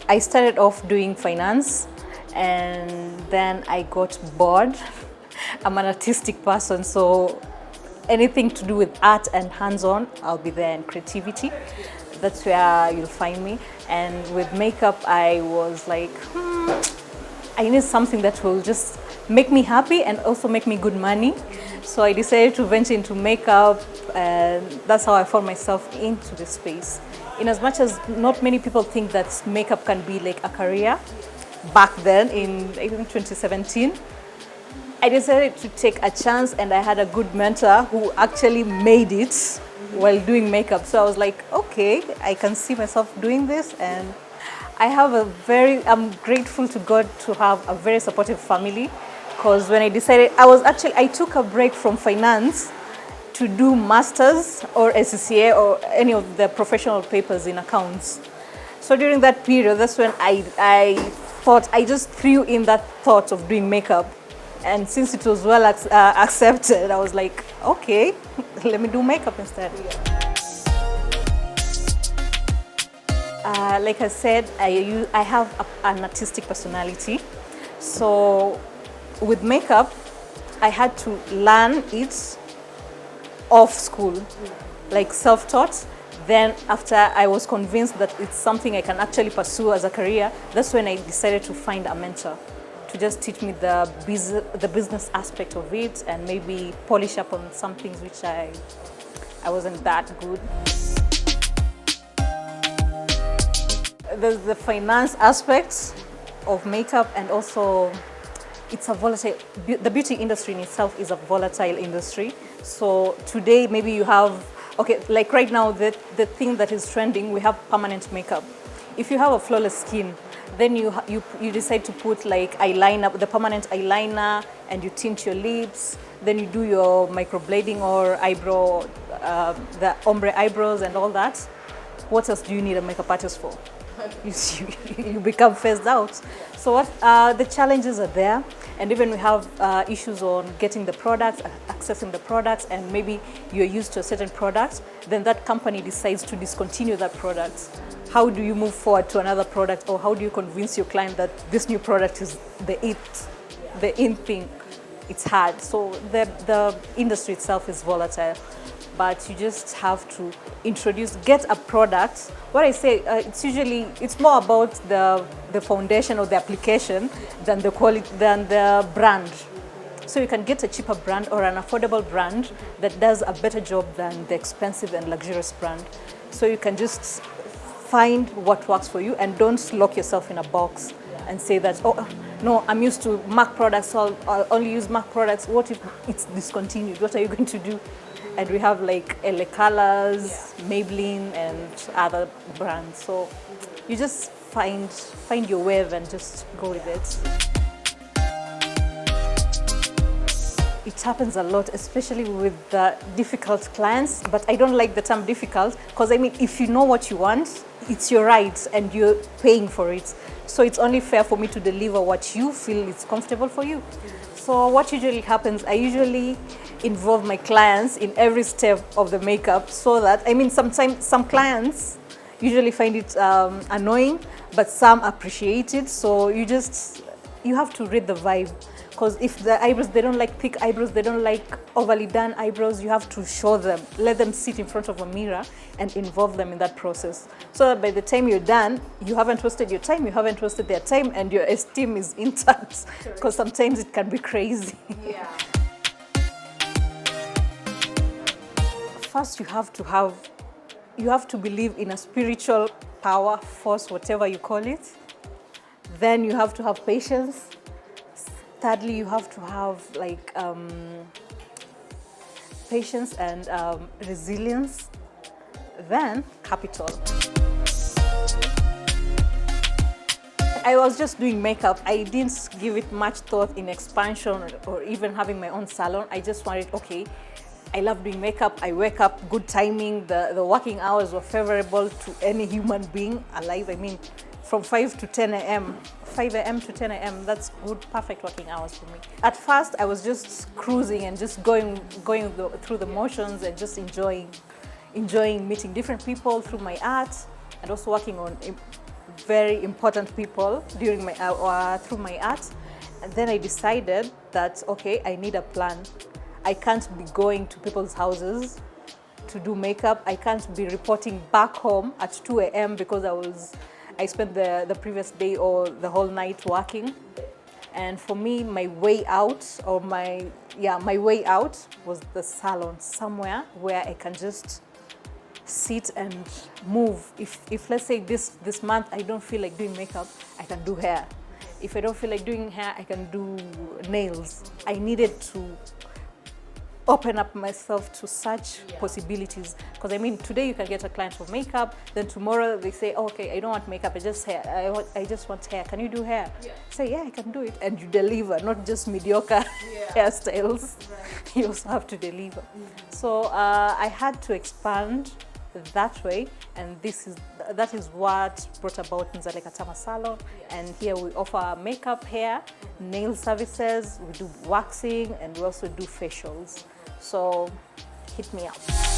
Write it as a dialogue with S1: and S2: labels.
S1: I started off doing finance, and then I got bored. I'm an artistic person, so anything to do with art and hands-on, I'll be there, and creativity. That's where you'll find me. And with makeup, I was like, I need something that will just make me happy and also make me good money. So I decided to venture into makeup, and that's how I found myself into this space. In as much as not many people think that makeup can be like a career, back then in I think 2017, I decided to take a chance, and I had a good mentor who actually made it while doing makeup. So I was like, okay, I can see myself doing this, and I'm grateful to God to have a very supportive family, because when I decided, I took a break from finance to do masters or SCCA or any of the professional papers in accounts. So during that period, that's when I thought, I just threw in that thought of doing makeup. And since it was well accepted, I was like, okay, let me do makeup instead. Like I said, I have an artistic personality. So with makeup, I had to learn it off school, like self-taught. Then after I was convinced that it's something I can actually pursue as a career, that's when I decided to find a mentor to just teach me the business aspect of it, and maybe polish up on some things which I wasn't that good. There's the finance aspects of makeup, and also it's a volatile, the beauty industry in itself is a volatile industry. So today maybe you have, okay, like right now the thing that is trending, we have permanent makeup. If you have a flawless skin, then you decide to put like eyeliner, the permanent eyeliner, and you tint your lips. Then you do your microblading or eyebrow, the ombre eyebrows and all that. What else do you need a makeup artist for? You become phased out. So the challenges are there, and even we have issues on getting the products, accessing the products, and maybe you're used to a certain product, then that company decides to discontinue that product. How do you move forward to another product, or how do you convince your client that this new product is the in thing? It's hard. So the industry itself is volatile, but you just have to get a product. What I say, it's more about the foundation or the application than the quality, than the brand. So you can get a cheaper brand or an affordable brand that does a better job than the expensive and luxurious brand. So you can just find what works for you, and don't lock yourself in a box and say that, oh, no, I'm used to MAC products, so I'll only use MAC products. What if it's discontinued? What are you going to do? And we have like LA Colors, Maybelline, and other brands. So you just find your wave and just go with it. It happens a lot, especially with the difficult clients, but I don't like the term difficult, because I mean, if you know what you want, it's your right and you're paying for it. So it's only fair for me to deliver what you feel is comfortable for you. So what usually happens, I usually involve my clients in every step of the makeup, so that, I mean, sometimes some clients usually find it annoying, but some appreciate it. So you have to read the vibe. Because if the eyebrows, they don't like thick eyebrows, they don't like overly done eyebrows, you have to show them, let them sit in front of a mirror and involve them in that process. So that by the time you're done, you haven't wasted your time, you haven't wasted their time, and your esteem is intact. Because sometimes it can be crazy. Yeah. First, you have to believe in a spiritual power, force, whatever you call it. Then you have to have patience. Thirdly, you have to have like patience and resilience. Then capital. I was just doing makeup. I didn't give it much thought in expansion or even having my own salon. I just wanted, okay, I love doing makeup. I wake up, good timing. The working hours were favorable to any human being alive. I mean, from 5 to 10 a.m. 5 a.m. to 10 a.m. That's good, perfect working hours for me. At first, I was just cruising and just going through the motions and just enjoying meeting different people through my art, and also working on very important people during my through my art. And then I decided that, okay, I need a plan. I can't be going to people's houses to do makeup. I can't be reporting back home at 2 a.m. because I spent the previous day or the whole night working. And for me, my way out, or my way out was the salon, somewhere where I can just sit and move. If let's say this month I don't feel like doing makeup, I can do hair. If I don't feel like doing hair, I can do nails. I needed to open up myself to such possibilities. Because I mean, today you can get a client for makeup, then tomorrow they say, oh, okay, I don't want makeup, I just hair. I just want hair. Can you do hair? Say, yeah, I can do it. And you deliver, not just mediocre hairstyles. Right. You also have to deliver. So I had to expand that way, and that is what brought about Nzale Katama Salon. And here we offer makeup, hair, nail services, we do waxing, and we also do facials. So hit me up.